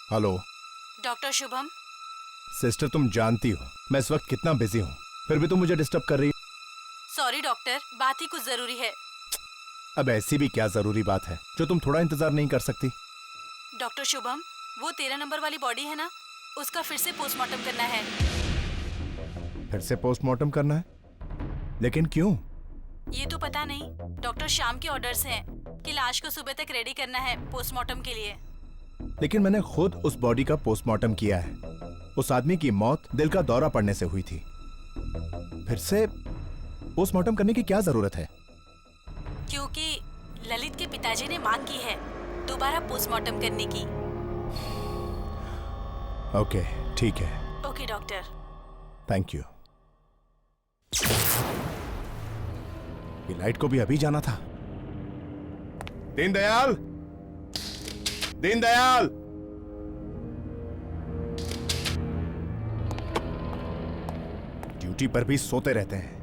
Hello doctor Shubham. Sister, तुम जानती हो मैं इस वक्त कितना बिजी हूँ, फिर भी तुम मुझे डिस्टर्ब कर रही। सॉरी डॉक्टर, बात ही कुछ जरूरी है। अब ऐसी भी क्या जरूरी बात है जो तुम थोड़ा इंतजार नहीं कर सकती? डॉक्टर शुभम, वो 13 नंबर वाली बॉडी है ना, उसका फिर से पोस्टमार्टम करना है। फिर से पोस्टमार्टम करना है? लेकिन क्यों? ये तो पता नहीं, डॉक्टर श्याम के ऑर्डर्स हैं कि लाश को सुबह तक रेडी करना है पोस्टमार्टम के लिए। लेकिन मैंने खुद उस बॉडी का पोस्टमार्टम किया है। उस आदमी की मौत दिल का दौरा पड़ने से हुई थी। फिर से पोस्टमार्टम करने की क्या जरूरत है? क्योंकि ललित के पिताजी ने मांग की है दोबारा पोस्टमार्टम करने की। ओके, ठीक है। Okay doctor. Thank you. ये लाइट को भी अभी जाना था। दीनदयाल, दीनदयाल! ड्यूटी पर भी सोते रहते हैं।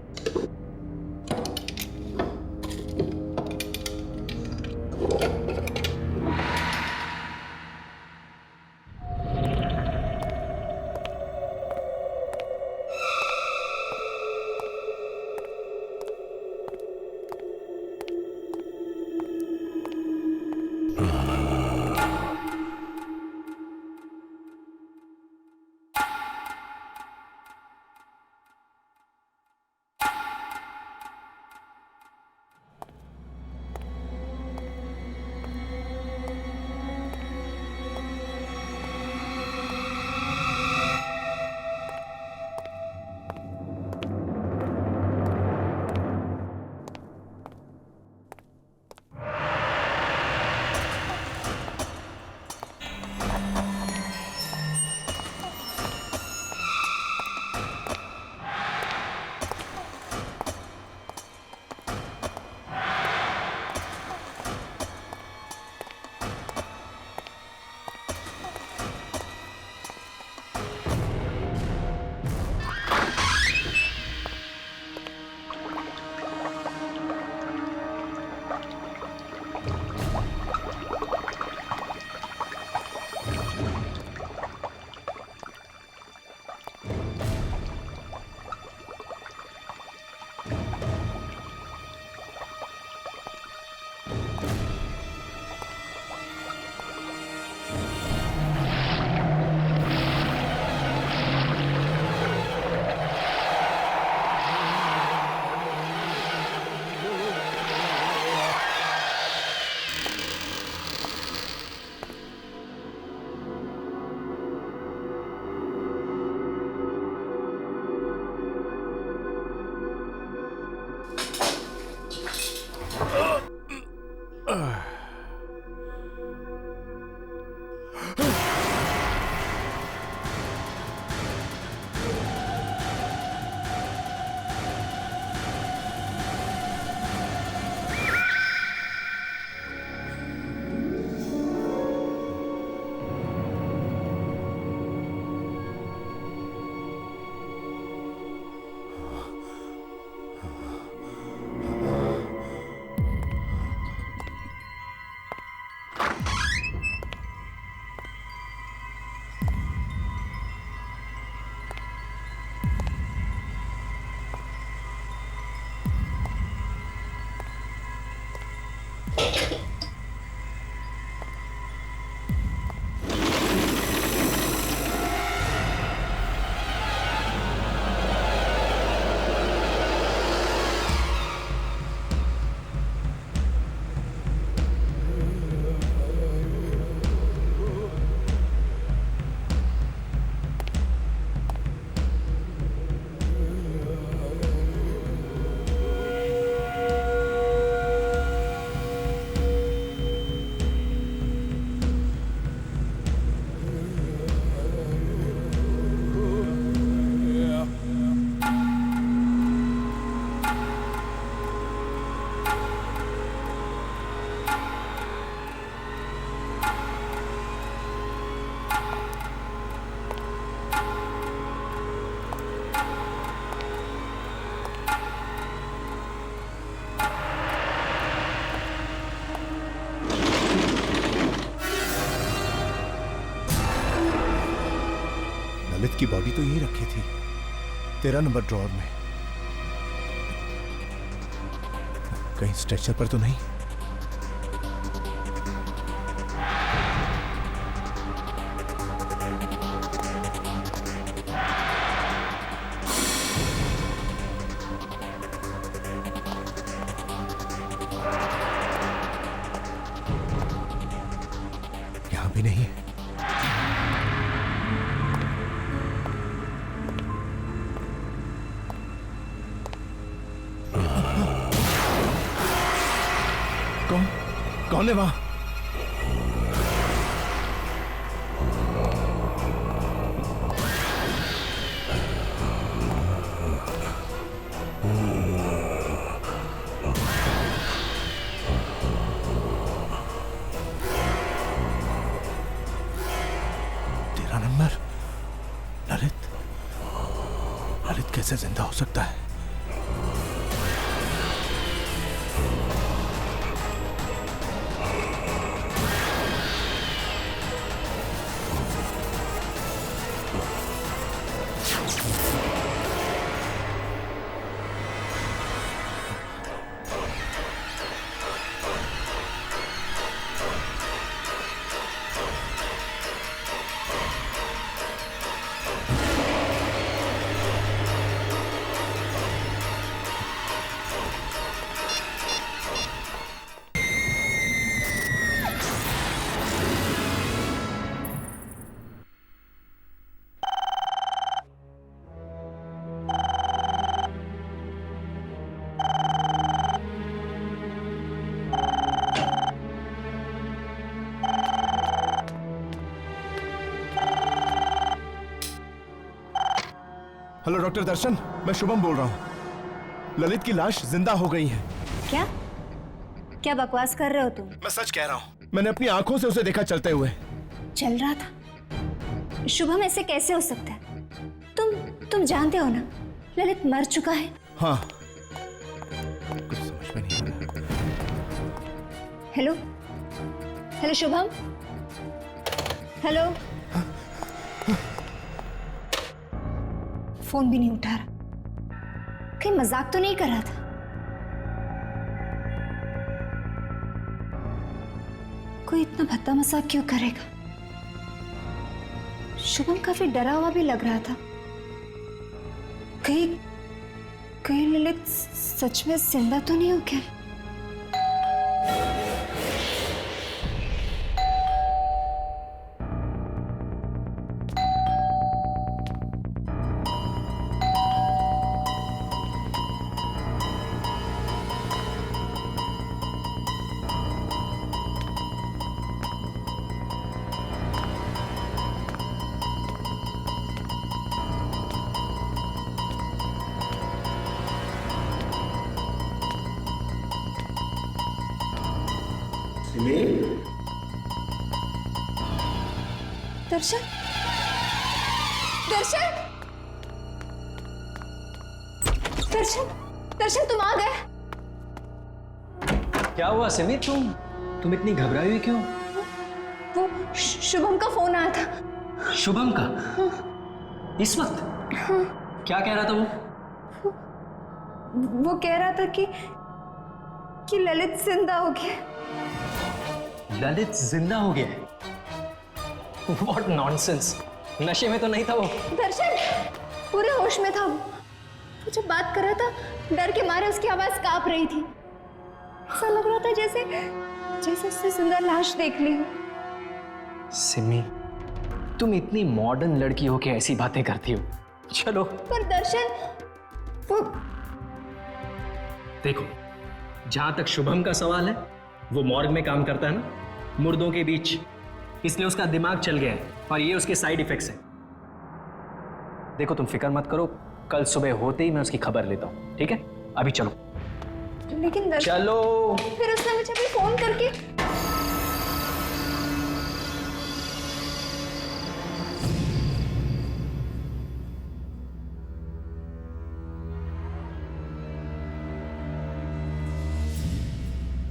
की बॉडी तो यहीं रखी थी, 13 नंबर ड्रॉअर में। कहीं स्ट्रेचर पर तो नहीं? यहां भी नहीं है। कौन है वहां? तेरा नंबर। ललित कैसे जिंदा हो सकता है? हेलो डॉक्टर दर्शन, मैं शुभम बोल रहा हूँ। ललित की लाश जिंदा हो गई है। क्या क्या बकवास कर रहे हो तुम? मैं सच कह रहा हूँ, मैंने अपनी आंखों से उसे देखा चलते हुए। चल रहा था? शुभम, ऐसे कैसे हो सकता है? तुम जानते हो ना, ललित मर चुका है। हाँ, कुछ समझ में नहीं आ रहा। Hello hello Shubham, hello. Phone भी नहीं उठा रहा, कहीं मजाक तो नहीं कर रहा था? कोई इतना भद्दा मजाक क्यों करेगा? शुभम काफी डरा हुआ भी लग रहा था। कहीं ललित सच में जिंदा तो नहीं हो क्या? दर्शन, दर्शन, दर्शन, दर्शन, तुम आ गए। क्या हुआ सिमी? तुम इतनी घबराई हुई क्यों? वो शुभम का फोन आया था। शुभम का? हाँ। इस वक्त? हाँ। क्या कह रहा था वो कह रहा था कि ललित जिंदा हो गया। ललित जिंदा हो गया? What nonsense! नशे में तो नहीं था वो? दर्शन पूरे होश में था वो जब बात कर रहा था, डर के मारे उसकी आवाज कांप रही थी। ऐसा लग रहा था जैसे उससे जिंदा लाश देख ली हो। सिमी, तुम इतनी मॉडर्न लड़की हो के ऐसी बातें करती हो। चलो। पर दर्शन, वो देखो, जहां तक शुभम का सवाल है, वो मॉर्ग में काम करता है ना, मुर्दों के बीच, इसलिए उसका दिमाग चल गया है और ये उसके साइड इफेक्ट्स हैं। देखो, तुम फिक्र मत करो, कल सुबह होते ही मैं उसकी खबर लेता हूं, ठीक है? अभी चलो। लेकिन दर्शन, चलो। फिर उसने मुझे भी फोन करके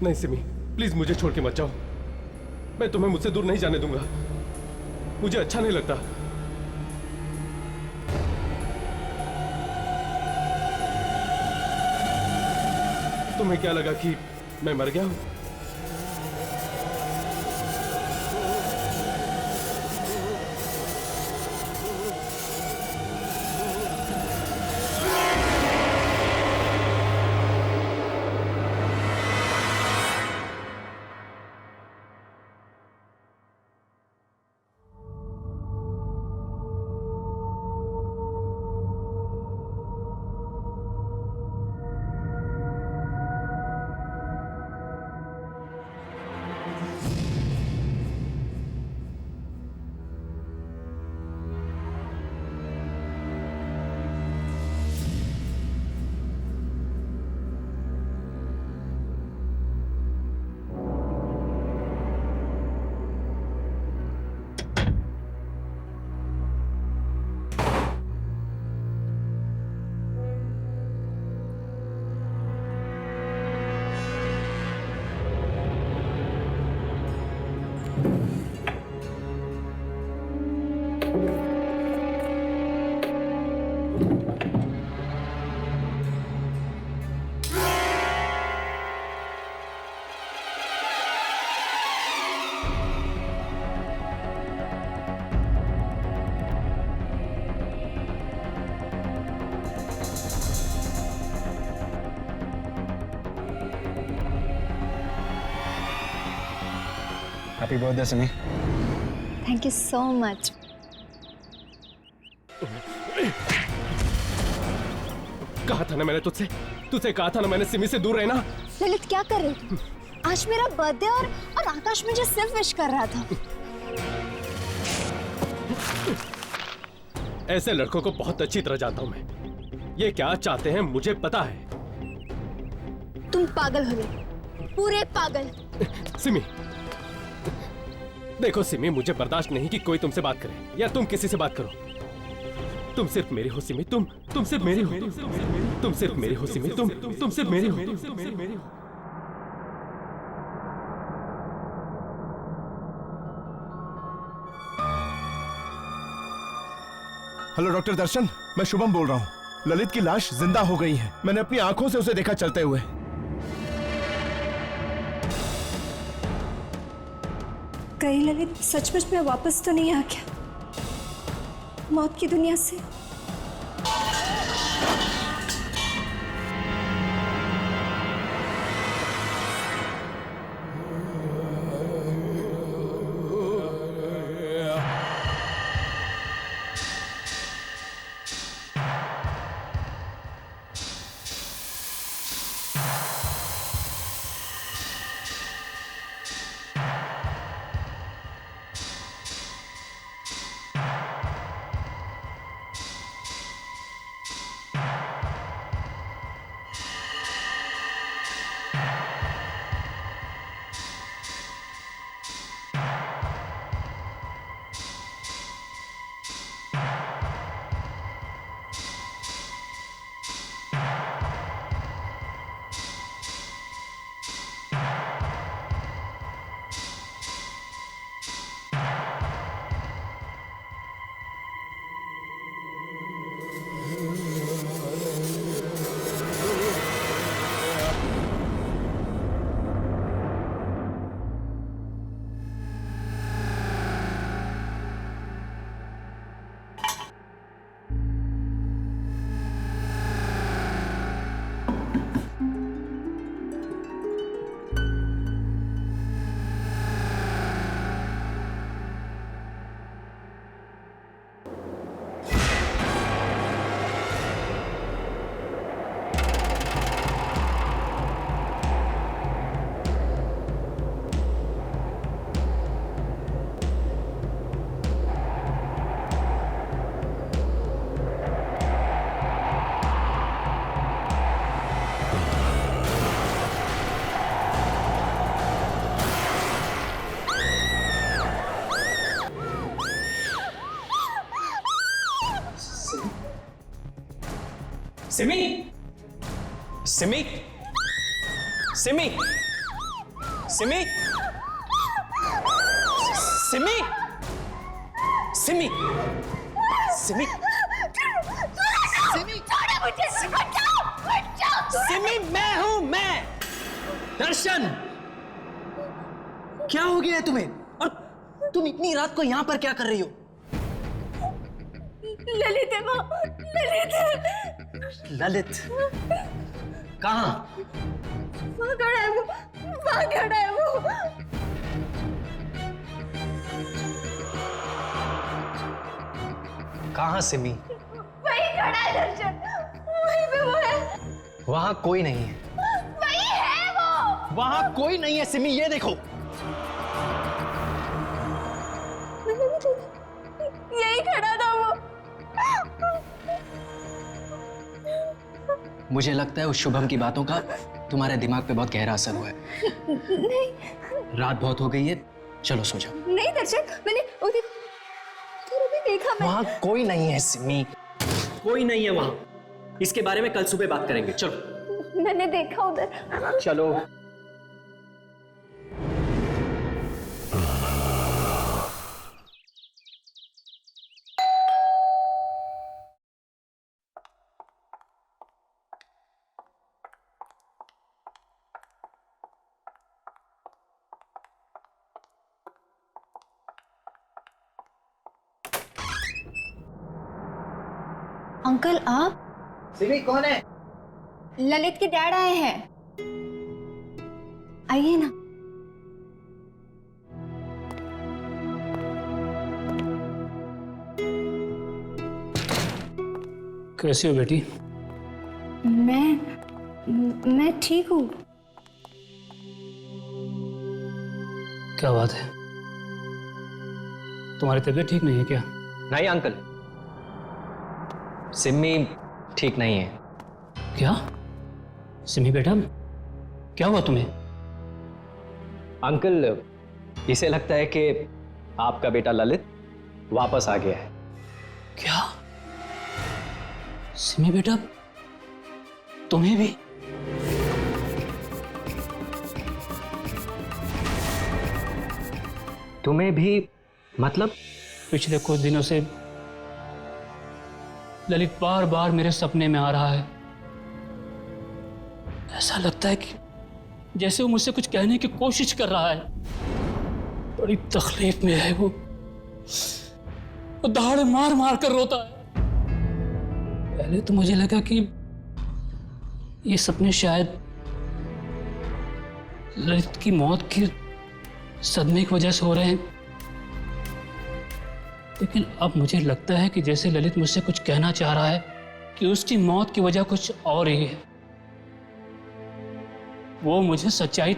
नहीं सिमी, प्लीज मुझे छोड़ के मत जाओ। मैं तुम्हें मुझसे दूर नहीं जाने दूंगा। मुझे अच्छा नहीं लगता। तुम्हें क्या लगा कि मैं मर गया हूं? Happy birthday Simi. Thank you so much. कहा था ना मैंने तुझसे कहा था ना मैंने सिमी से दूर रहना। ललित क्या कर रही थी? आज मेरा बर्थडे और आकाश मुझे सिर्फ विश कर रहा था। ऐसे लड़कों को बहुत अच्छी तरह जानता हूं मैं। ये क्या चाहते हैं मुझे पता है। तुम पागल हो गए, पूरे पागल। सिमी, देखो सिमी, मुझे बर्दाश्त नहीं कि कोई तुमसे बात करे या तुम किसी से बात करो। तुम सिर्फ मेरी हो सिमी, तुम सिर्फ मेरी हो, तुम सिर्फ मेरी हो सिमी, तुम सिर्फ मेरी हो। हेलो डॉक्टर दर्शन, मैं शुभम बोल रहा हूँ। ललित की लाश जिंदा हो गई है। मैंने अपनी आंखों से उसे देखा चलते हुए। कहीं ललित सचमुच में वापस तो नहीं आ गया मौत की दुनिया से? सिमी, सिमी, सिमी, सिमी, सिमी, सिमी, सिमी, सिमी, सिमी, मैं हूं मैं। दर्शन, क्या हो गया है तुम्हें? और तुम इतनी रात को यहाँ पर क्या कर रही हो? ललित है माँ, ललित है। ललित कहाँ? वहाँ खड़ा है वो, वहाँ खड़ा है वो। कहाँ सिमी? वही खड़ा है दर्शन, वहीं पे वो है। वहां कोई नहीं है। वही है वो। वहां कोई नहीं है सिमी, ये देखो। यही खड़ा था वो। मुझे लगता है उस शुभम की बातों का तुम्हारे दिमाग पे बहुत गहरा असर हुआ है। नहीं रात बहुत हो गई है, चलो सो जाओ। नहीं दर्शन, मैंने उधर भी देखा। मैं वहां कोई नहीं है सिमी, कोई नहीं है वहां। इसके बारे में कल सुबह बात करेंगे, चलो। मैंने देखा उधर। चलो। अंकल आप? सिमी कौन है? ललित के डैड आए हैं, आइए ना। कैसी हो बेटी? मैं ठीक हूँ। क्या बात है, तुम्हारी तबीयत ठीक नहीं है क्या? नहीं अंकल, सिमी ठीक नहीं है। क्या? सिमी बेटा, क्या हुआ तुम्हें? अंकल, इसे लगता है कि आपका बेटा ललित वापस आ गया है। क्या? सिमी बेटा, तुम्हें भी? तुम्हें भी? मतलब? पिछले कुछ दिनों से ललित बार बार मेरे सपने में आ रहा है। ऐसा लगता है कि जैसे वो मुझसे कुछ कहने की कोशिश कर रहा है। बड़ी तकलीफ में है वो दहाड़े मार मार कर रोता है। पहले तो मुझे लगा कि ये सपने शायद ललित की मौत के सदमे की वजह से हो रहे हैं, लेकिन अब मुझे लगता है कि जैसे ललित मुझसे कुछ कहना चाह रहा है कि उसकी मौत की वजह कुछ और ही है। वो मुझे सच्चाई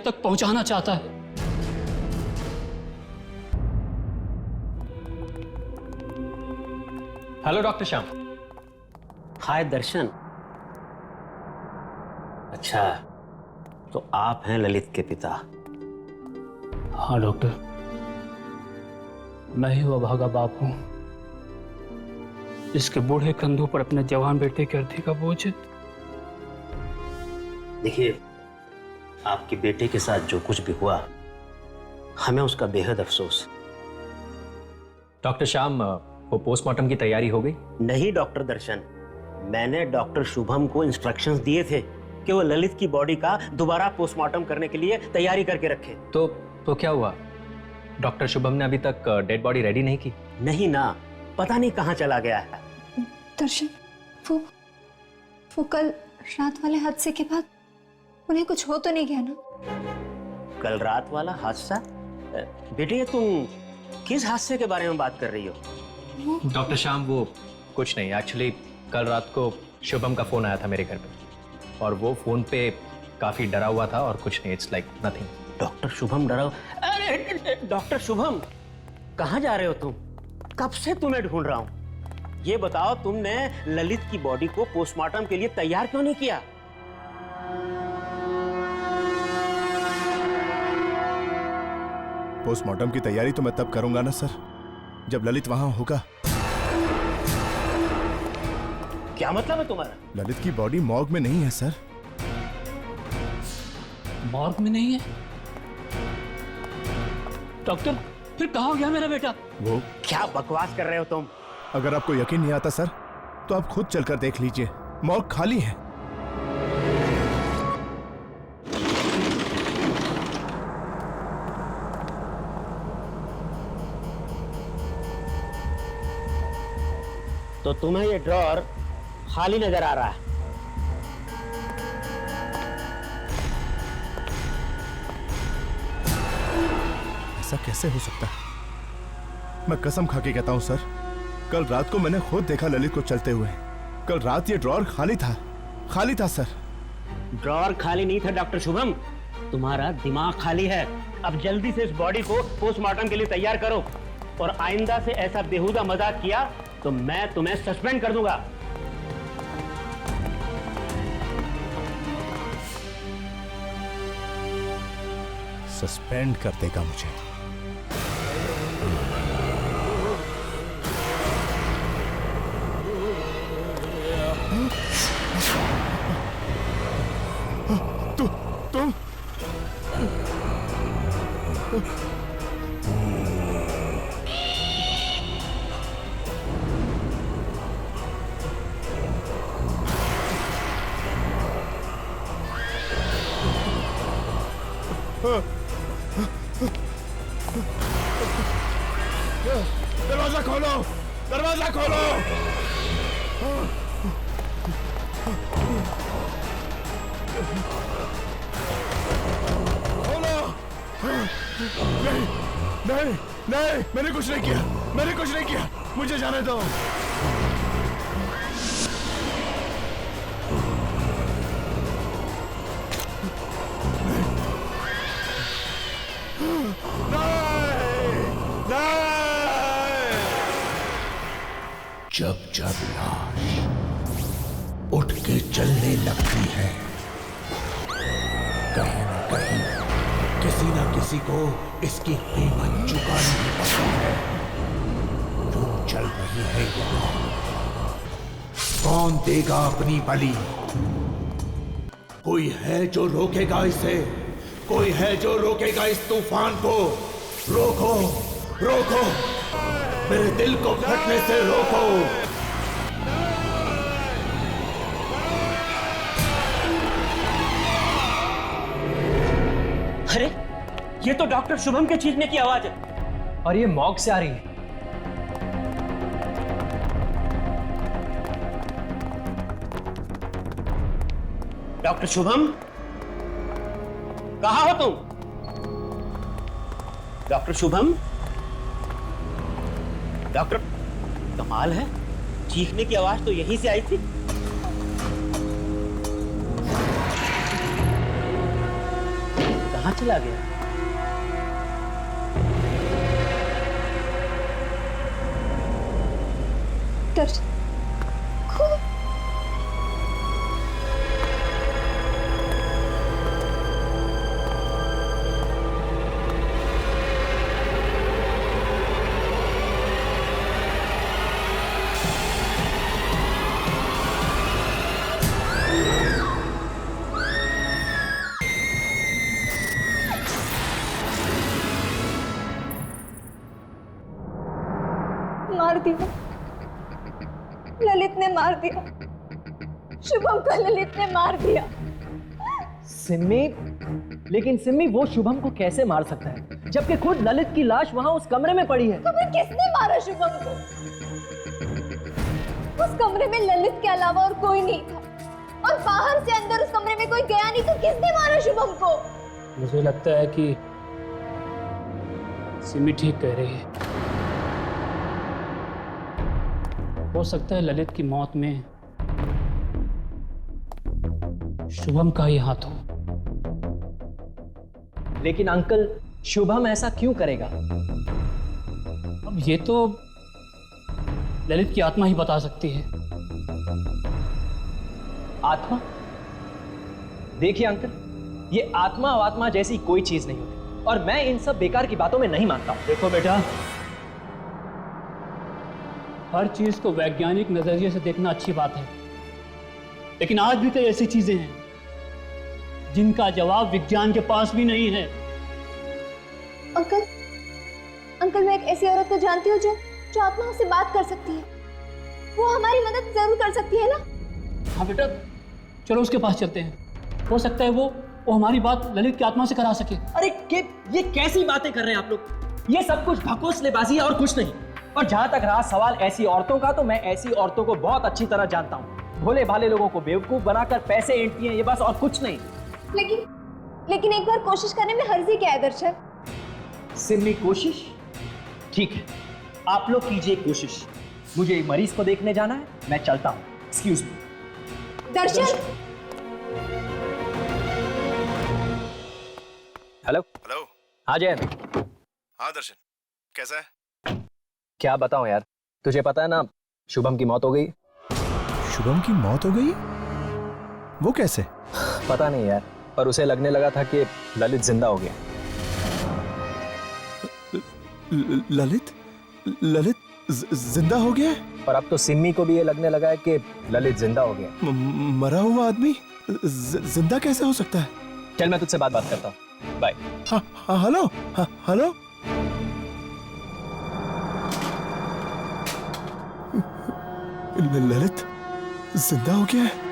तक पहुंचाना चाहता है। Hello doctor Shyam. Hi Darshan. अच्छा, तो आप हैं ललित के पिता? हाँ डॉक्टर, मैं ही वो भागा बाप हूं जिसके बूढ़े कंधों पर अपने जवान बेटे के अर्थी का बोझ है। देखिए, आपके बेटे के साथ जो कुछ भी हुआ, हमें उसका बेहद अफसोस। डॉक्टर श्याम, वो पोस्टमार्टम की तैयारी हो गई? नहीं डॉक्टर दर्शन, मैंने डॉक्टर शुभम को इंस्ट्रक्शंस दिए थे कि वो ललित की बॉडी का दोबारा पोस्टमार्टम करने के लिए तैयारी करके रखे। तो क्या हुआ? डॉक्टर शुभम ने अभी तक डेड बॉडी रेडी नहीं की? नहीं ना, पता नहीं कहाँ चला गया है। दर्शन, वो कल रात वाले हादसे के बाद उन्हें कुछ हो तो नहीं गया ना? कल रात वाला हादसा? बेटे, तुम किस हादसे के बारे में बात कर रही हो? डॉक्टर श्याम, वो कुछ नहीं। एक्चुअली कल रात को शुभम का फोन आया था मेरे घर पे, और वो फोन पे काफी डरा हुआ था और कुछ नहीं। It's like nothing. Doctor Shubham डरा? अरे डॉक्टर शुभम, कहाँ जा रहे हो तुम? कब से तुम्हें ढूंढ रहा हूं। ये बताओ, तुमने ललित की बॉडी को पोस्टमार्टम के लिए तैयार क्यों नहीं किया? पोस्टमार्टम की तैयारी तो मैं तब करूंगा ना सर, जब ललित वहां होगा। क्या मतलब है तुम्हारा? ललित की बॉडी मॉर्ग में नहीं है सर। मॉर्ग में नहीं है? डॉक्टर, फिर कहाँ हो गया मेरा बेटा? वो क्या बकवास कर रहे हो तुम? अगर आपको यकीन नहीं आता सर, तो आप खुद चलकर देख लीजिए, मॉर्ग खाली है। तो तुम्हें ये ड्रॉर खाली नजर आ रहा है। ऐसा कैसे हो सकता है? मैं कसम खा के कहता हूं सर, कल रात को मैंने खुद देखा ललित को चलते हुए। कल रात ये ड्रॉर खाली था सर। ड्रॉर खाली नहीं था डॉक्टर शुभम, तुम्हारा दिमाग खाली है। अब जल्दी से इस बॉडी को पोस्टमार्टम के लिए तैयार करो, और आइंदा से ऐसा बेहुदा मजाक किया तो मैं तुम्हें सस्पेंड कर दूंगा। सस्पेंड कर देगा मुझे? तुम दरवाजा खोलो, दरवाजा खोलो। नहीं, मैंने कुछ नहीं किया, मुझे जाने दो। जब जब लाश उठ के चलने लगती है, कहीं न कहीं किसी न किसी को इसकी कीमत चुकानी ही पड़ती है। क्यों चल रही है यहाँ? कौन देगा अपनी बलि? कोई है जो रोकेगा इसे? कोई है जो रोकेगा इस तूफान को? रोको, रोको, मेरे दिल को फटने से रोको। अरे, ये तो डॉक्टर शुभम के चीखने की आवाज है, और ये मॉर्ग से आ रही है। डॉक्टर शुभम, कहाँ हो तुम? डॉक्टर शुभम, डॉक्टर, कमाल है, चीखने की आवाज तो यहीं से आई थी। कहाँ चला गया? मार दिया, ललित ने मार दिया, शुभम को ललित ने मार दिया। सिम्मी, लेकिन सिम्मी वो शुभम को कैसे मार सकता है जबकि खुद ललित की लाश वहां उस कमरे में पड़ी है? तो फिर किसने मारा शुभम को? उस कमरे में ललित के अलावा और कोई नहीं था, और बाहर से अंदर उस कमरे में कोई गया नहीं, तो किसने मारा शुभम को? मुझे लगता है कि सिमी ठीक कह रही है। हो सकता है ललित की मौत में शुभम का ही हाथ हो। लेकिन अंकल, शुभम ऐसा क्यों करेगा? अब ये तो ललित की आत्मा ही बता सकती है। आत्मा? देखिए अंकल, ये आत्मा जैसी कोई चीज नहीं होती, और मैं इन सब बेकार की बातों में नहीं मानता हूं। देखो बेटा, हर चीज को वैज्ञानिक नजरिए से देखना अच्छी बात है, लेकिन आज भी कई ऐसी चीजें हैं जिनका जवाब विज्ञान के पास भी नहीं है। अंकल, मैं एक ऐसी औरत को जानती हूँ जो आत्मा से बात कर सकती है। वो हमारी मदद जरूर कर सकती है ना? हाँ बेटा, चलो उसके पास चलते हैं। हो सकता है वो हमारी बात ललित की आत्मा से करा सके। अरे ये कैसी बातें कर रहे हैं आप लोग? ये सब कुछ भकोसलेबाजी है और कुछ नहीं। और जहां तक रहा सवाल ऐसी औरतों का, तो मैं ऐसी औरतों को बहुत अच्छी तरह जानता हूं। भोले भाले लोगों को बेवकूफ बनाकर पैसे ऐंठती हैं, ये बस और कुछ नहीं। लेकिन एक बार कोशिश करने में हर्जी क्या है दर्शन? सिम्मी कोशिश? ठीक है, आप लोग कीजिए कोशिश। मुझे मरीज को देखने जाना है, मैं चलता हूं। Excuse me. Darshan. Hello. Hello. हाँ जय। हाँ दर्शन, कैसा है? क्या बताऊं यार, तुझे पता है ना शुभम की मौत हो गई। शुभम की मौत हो गई? वो कैसे? पता नहीं यार, पर उसे लगने लगा था कि ललित जिंदा हो गया। ललित? ललित जिंदा हो गया? और अब तो सिम्मी को भी ये लगने लगा है कि ललित जिंदा हो गया। मरा हुआ आदमी जिंदा कैसे हो सकता है? चल मैं तुझसे बात करता हूँ। बाय। हाँ हेलो। हाँ हेलो। ललित जिंदा हो गया है?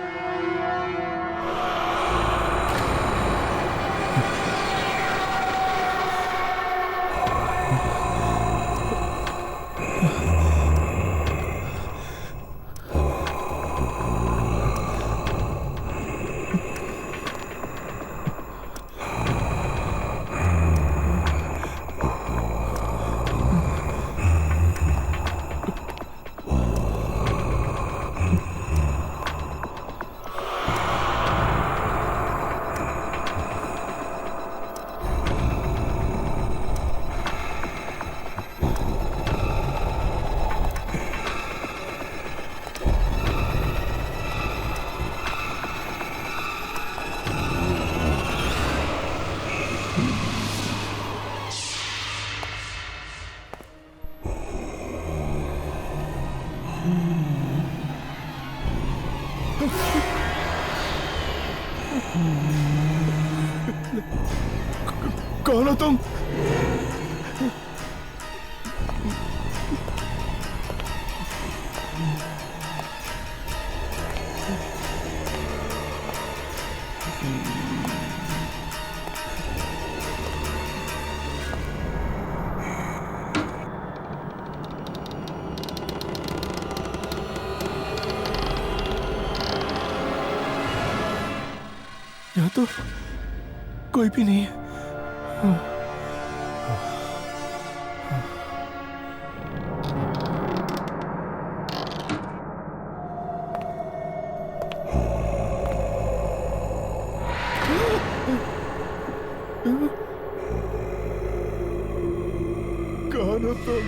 कौन हो तुम? यहाँ तो कोई भी नहीं है। कौन हो तुम?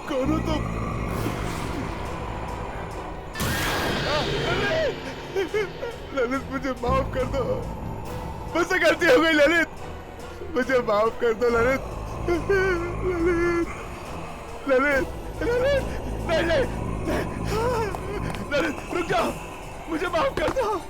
कौन हो तुम? ललित मुझे माफ कर दो, मुझसे गलती हो गई ललित, मुझे माफ कर दो ललित। ललित ललित ललित नहीं नहीं ललित रुक जाओ, मुझे माफ कर दो।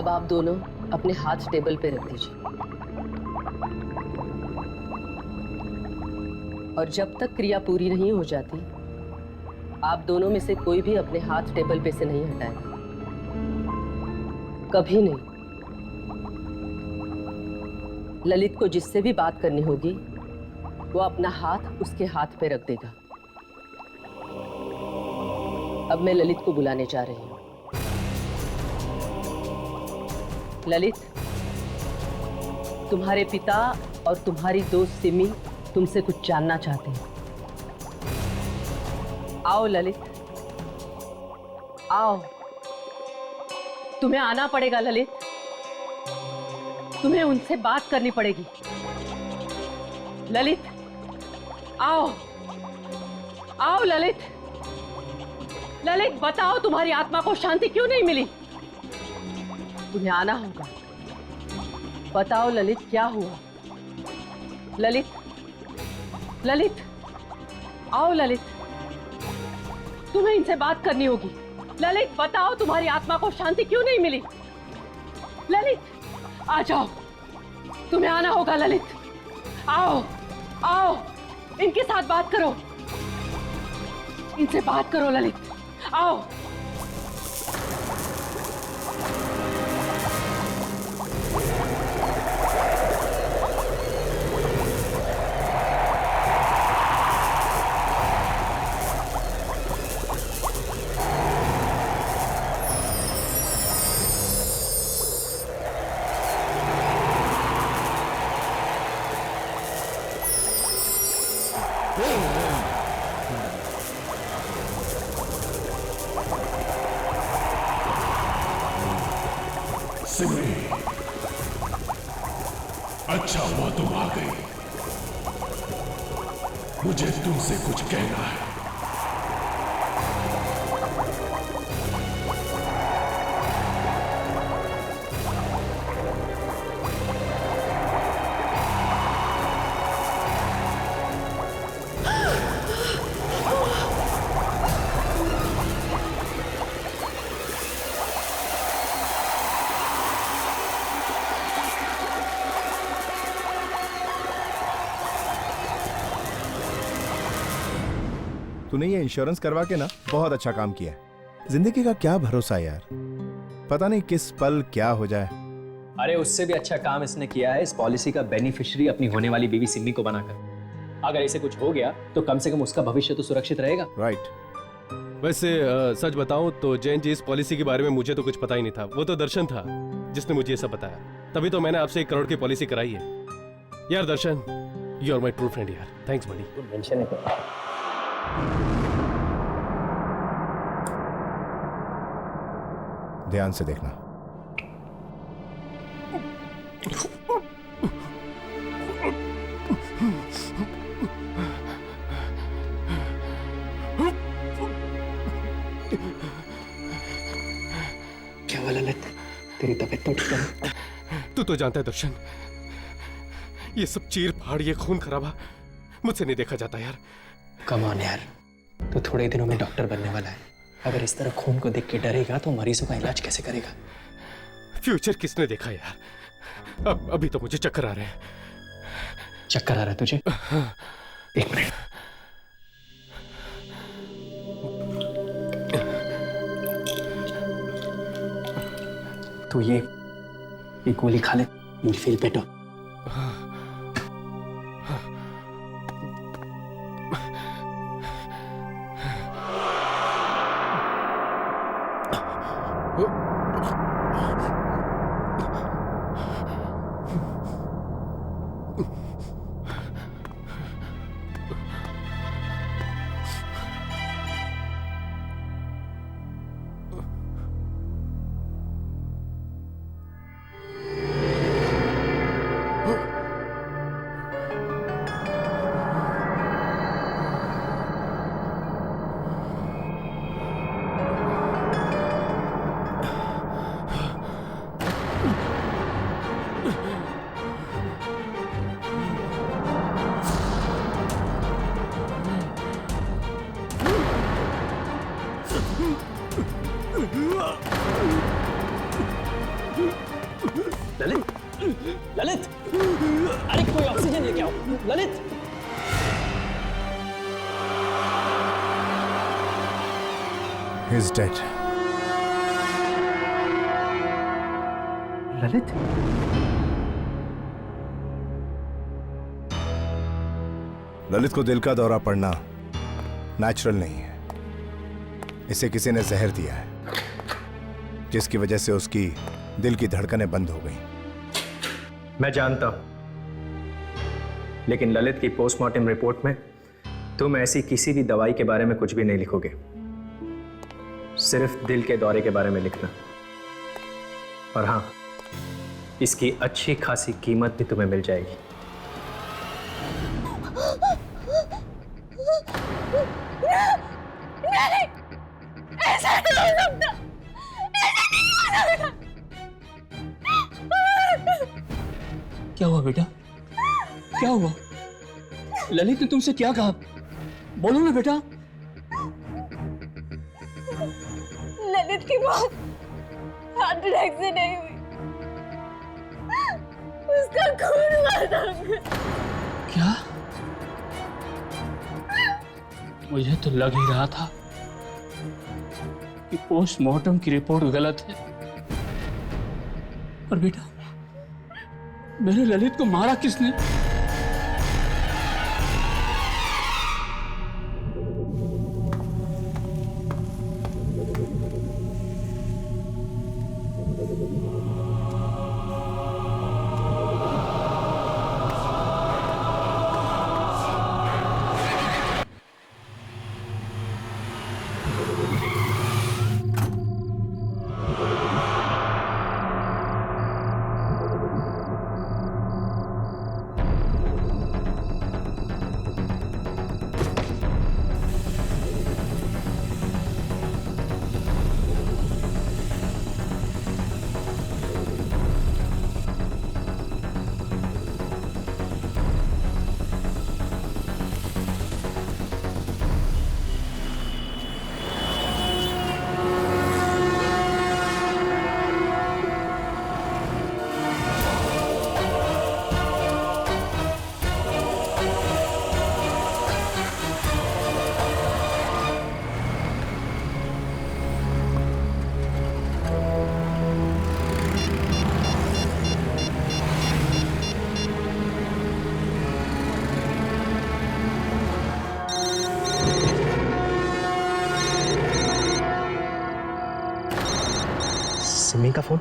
अब आप दोनों अपने हाथ टेबल पे रख दीजिए और जब तक क्रिया पूरी नहीं हो जाती आप दोनों में से कोई भी अपने हाथ टेबल पे से नहीं हटाएगा, कभी नहीं। ललित को जिससे भी बात करनी होगी वो अपना हाथ उसके हाथ पे रख देगा। अब मैं ललित को बुलाने जा रही हूँ। ललित, तुम्हारे पिता और तुम्हारी दोस्त सिमी तुमसे कुछ जानना चाहते हैं। आओ ललित, आओ। तुम्हें आना पड़ेगा ललित, तुम्हें उनसे बात करनी पड़ेगी। ललित, आओ, आओ ललित। ललित, बताओ तुम्हारी आत्मा को शांति क्यों नहीं मिली? तुम्हें आना होगा। बताओ ललित, क्या हुआ? ललित, ललित, आओ ललित, तुम्हें इनसे बात करनी होगी। ललित, बताओ तुम्हारी आत्मा को शांति क्यों नहीं मिली? ललित, आ जाओ, तुम्हें आना होगा। ललित, आओ, आओ, इनके साथ बात करो, इनसे बात करो। ललित, आओ। सिमी, अच्छा हुआ तुम आ गई। मुझे तुमसे कुछ कहना है। तूने ये इंश्योरेंस करवा के ना बहुत अच्छा काम किया है। जिंदगी का क्या भरोसा यार, पता नहीं किस पल क्या हो जाए। अरे उससे भी अच्छा काम इसने किया है, इस पॉलिसी का बेनिफिशियरी अपनी होने वाली बीवी सिमी को बनाकर। अगर इसे कुछ हो गया तो कम से कम उसका भविष्य तो सुरक्षित रहेगा। राइट। वैसे सच बताऊं तो जैन जी, इस पॉलिसी के बारे में मुझे तो कुछ पता ही नहीं था। वो तो दर्शन था जिसने मुझे ये सब बताया, तभी तो मैंने आपसे 1 करोड़ की पॉलिसी कराई है। यार Darshan, you are my true friend यार, थैंक्स बड़ी। ध्यान से देखना। क्या हुआ ललित, तेरी तबीयत तो ठीक है? तू तो जानता है दर्शन, ये सब चीर फाड़, ये खून खराबा मुझसे नहीं देखा जाता यार। कम ऑन यार, तो थोड़े दिनों में डॉक्टर बनने वाला है। अगर इस तरह खून को देख के डरेगा तो मरीजों का इलाज कैसे करेगा? फ्यूचर किसने देखा यार? अभी तो मुझे चक्कर आ रहे हैं। चक्कर आ रहा है तुझे? 1 मिनट। तो ये गोली खा ले, you'll feel better. ललित, अरे कोई ऑक्सीजन लेके आओ। Lalit, he is dead. Lalit, Lalit को दिल का दौरा पड़ना नेचुरल नहीं है। इसे किसी ने जहर दिया है, जिसकी वजह से उसकी दिल की धड़कनें बंद हो गई। मैं जानता हूं, लेकिन ललित की पोस्टमार्टम रिपोर्ट में तुम ऐसी किसी भी दवाई के बारे में कुछ भी नहीं लिखोगे। सिर्फ दिल के दौरे के बारे में लिखना। और हाँ, इसकी अच्छी खासी कीमत भी तुम्हें मिल जाएगी। नहीं, ऐसा नहीं हो सकता, ऐसा नहीं हो सकता। क्या हुआ बेटा? क्या हुआ? ललित ने तुमसे क्या कहा? बोलो ना बेटा। ललित की मौत हार्ट अटैक से नहीं हुई, उसका खून हुआ था। क्या? मुझे तो लग ही रहा था कि पोस्टमार्टम की रिपोर्ट गलत है। पर बेटा, मेरे ललित को मारा किसने? सिमी का फोन।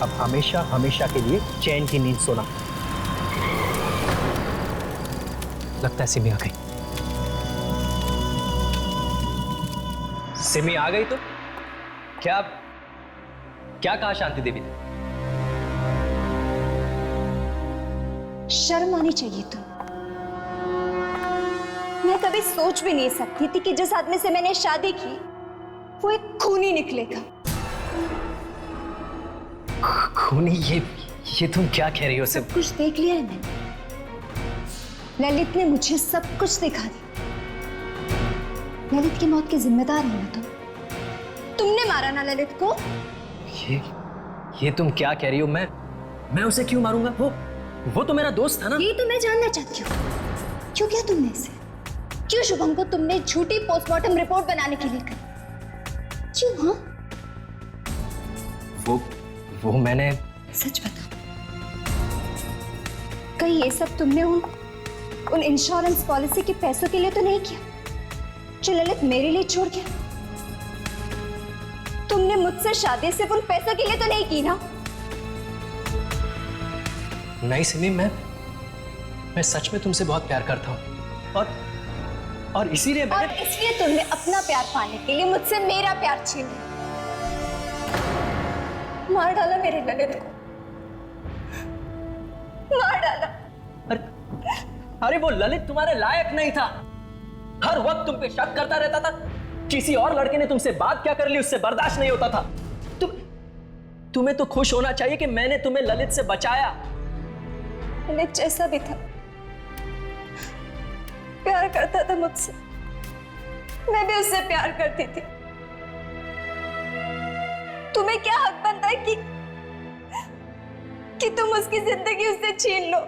अब हमेशा हमेशा के लिए चैन की नींद सोना। लगता है सिमी आ गई। सिमी आ गई तो क्या क्या कहा शांति देवी ने? शर्म आनी चाहिए तो। मैं कभी सोच भी नहीं सकती थी कि जिस आदमी से मैंने शादी की वो एक खूनी निकलेगा। खूनी? ये तुम क्या कह रही हो? सब कुछ देख लिया है मैंने। ललित ने मुझे सब कुछ दिखा दिया। ललित की मौत के जिम्मेदार हो ना तुमने मारा ना ललित को। ये तुम क्या कह रही हो? मैं उसे क्यों मारूंगा? वो तो मेरा दोस्त था ना। ये तो मैं जानना चाहती हूँ, क्यों किया तुमने इसे? क्यों शुभम को तुमने झूठी पोस्टमार्टम रिपोर्ट बनाने के लिए कही? क्यों? हाँ, वो मैंने। सच बता, कहीं ये सब तुमने उन उन इंश्योरेंस पॉलिसी के पैसों के लिए तो नहीं किया जो ललित मेरे लिए छोड़ गया। तुमने मुझसे शादी सिर्फ उन पैसों के लिए तो नहीं की ना? नहीं सिमी, मैं सच में तुमसे बहुत प्यार करता हूँ और इसीलिए तुमने अपना प्यार पाने के लिए मुझसे मेरा प्यार छीन लिया। मार डाला मेरे ललित को, मार डाला। अरे वो ललित तुम्हारे लायक नहीं था। हर वक्त तुम पे शक करता रहता था। किसी और लड़के ने तुमसे बात क्या कर ली उससे बर्दाश्त नहीं होता था। तुम्हें तो खुश होना चाहिए कि मैंने तुम्हें ललित से बचाया। ललित जैसा भी था प्यार करता था मुझसे, मैं भी उससे प्यार करती थी। तुम्हें क्या हक बनता है कि तुम उसकी जिंदगी उससे छीन लो?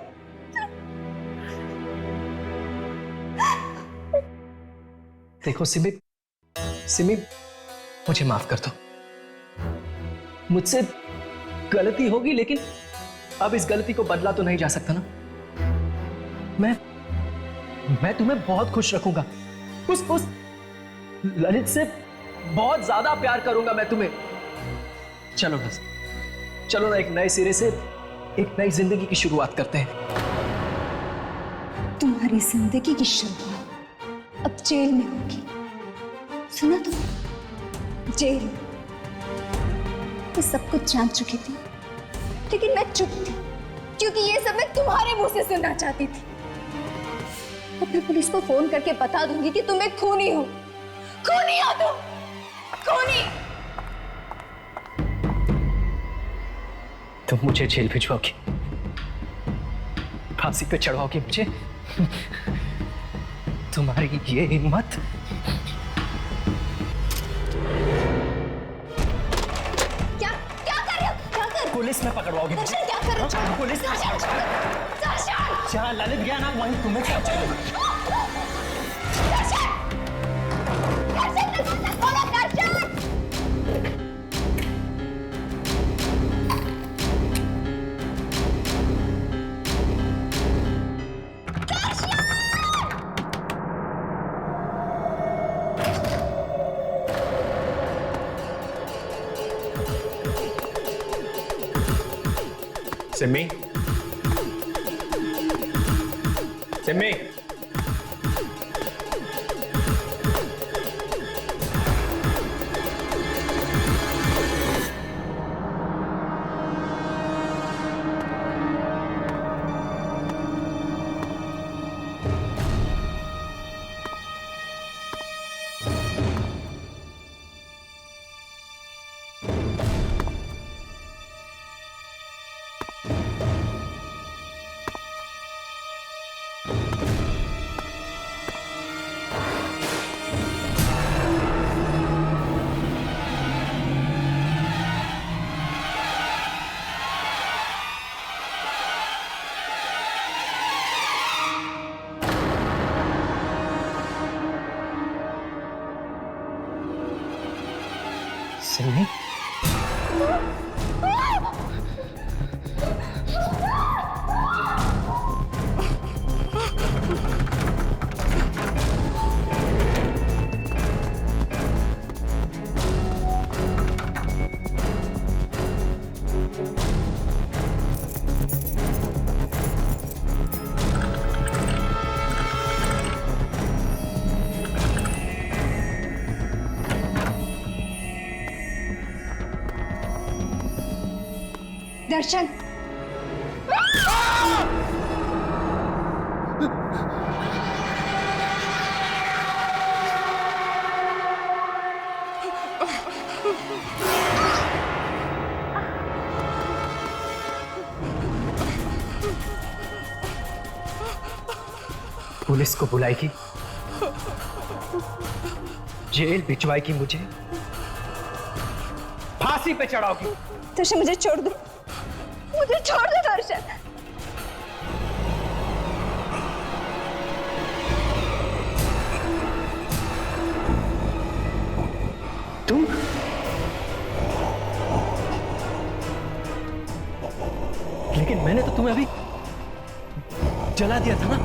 देखो सिमी, मुझे माफ कर दो। मुझसे गलती होगी, लेकिन अब इस गलती को बदला तो नहीं जा सकता ना। मैं तुम्हें बहुत खुश रखूंगा। उस ललित से बहुत ज्यादा प्यार करूंगा मैं तुम्हें। चलो बस, चलो ना एक नए सिरे से एक नई जिंदगी की शुरुआत करते हैं। तुम्हारी जिंदगी की शुरुआत अब जेल में होगी, सुना तुम? जेल में। मैं सब कुछ जान चुकी थी, लेकिन मैं चुप थी क्योंकि ये सब मैं तुम्हारे मुंह से सुनना चाहती थी। अब मैं पुलिस को फोन करके बता दूंगी कि तुम एक खूनी हो। खूनी हो तुम, खूनी। तुम मुझे जेल भिजवाओगी, फांसी पे चढ़वाओगी मुझे? तुम्हारी ये हिम्मत? क्या कर रहे हो? क्या कर? पुलिस में पकड़वाओगी मुझे? दर्शन क्या कर रहे हो? पुलिस में जहाँ ललित गया ना वहीं तुम्हें क्या चाहिए? दर्शन! दर्शन! दर्शन! बोलो दर्शन! सिमी, सिमी, सिमी, दर्शन! पुलिस को बुलाएगी, जेल भिजवाएगी मुझे, फांसी पे चढ़ाओगी। दर्शन मुझे छोड़ दो, मुझे छोड़ दो दर्शन। तुम लेकिन मैंने तो तुम्हें अभी जला दिया था ना।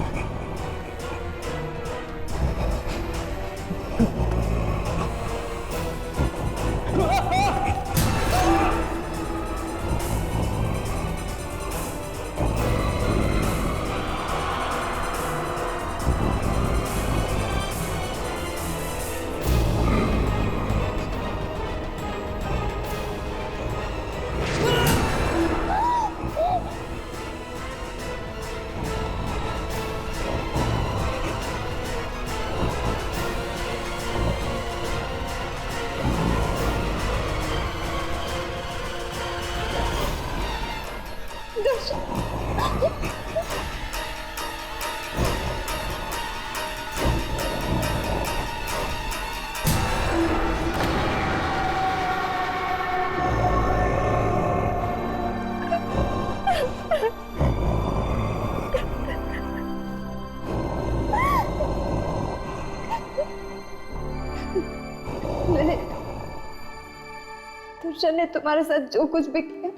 दर्शन ने तुम्हारे साथ जो कुछ भी किया,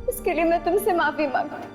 इसके लिए मैं तुमसे माफी मांगती हूँ।